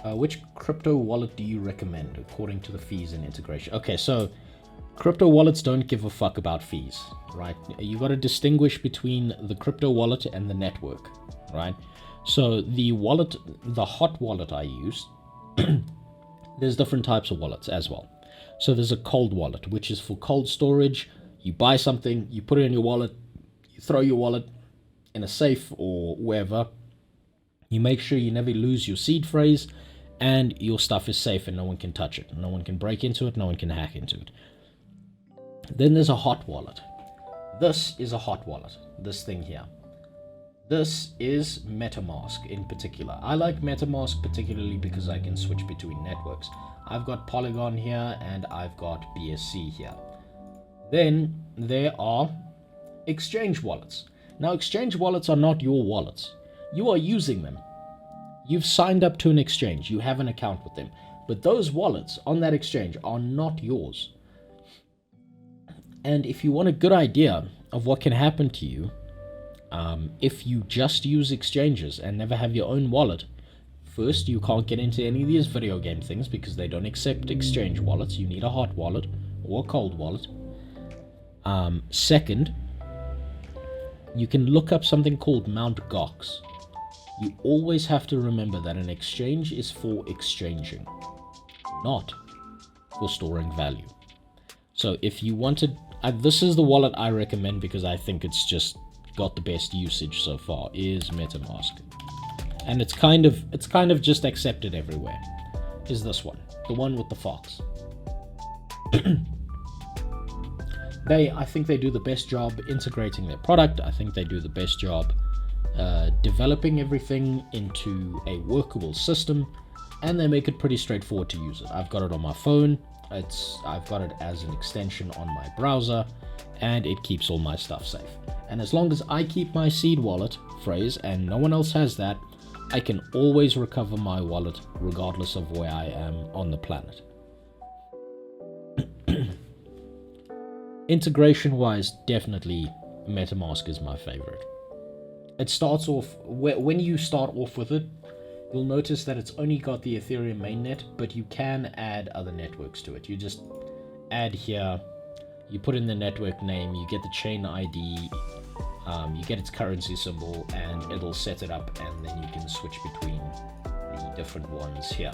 Which crypto wallet do you recommend according to the fees and integration? Okay, so crypto wallets don't give a fuck about fees, right? You got to distinguish between the crypto wallet and the network, right? So the wallet, the hot wallet I use, there's different types of wallets as well. So there's a cold wallet, which is for cold storage. You buy something, you put it in your wallet, you throw your wallet in a safe or wherever. You make sure you never lose your seed phrase, and your stuff is safe and no one can touch it. No one can break into it, no one can hack into it. Then there's a hot wallet. This is a hot wallet, this thing here. This is Metamask in particular. I like Metamask particularly because I can switch between networks. I've got Polygon here and I've got BSC here. Then there are exchange wallets. Now, exchange wallets are not your wallets. You are using them. You've signed up to an exchange. You have an account with them. But those wallets on that exchange are not yours. And if you want a good idea of what can happen to you if you just use exchanges and never have your own wallet, first, you can't get into any of these video game things because they don't accept exchange wallets. You need a hot wallet or a cold wallet. Second, you can look up something called Mt. Gox. You always have to remember that an exchange is for exchanging, not for storing value. So if you wanted, this is the wallet I recommend because I think it's just got the best usage so far, is MetaMask. And it's kind of just accepted everywhere, is this one, the one with the fox. I think they do the best job integrating their product. I think they do the best job developing everything into a workable system, and they make it pretty straightforward to use it. I've got it on my phone. I've got it as an extension on my browser, and it keeps all my stuff safe. And as long as I keep my seed wallet phrase and no one else has that, I can always recover my wallet regardless of where I am on the planet. Integration wise, definitely MetaMask is my favorite. It starts off, when you start off with it, you'll notice that it's only got the Ethereum mainnet, but you can add other networks to it. You just add here, you put in the network name, you get the chain ID, you get its currency symbol, and it'll set it up, and then you can switch between the different ones here.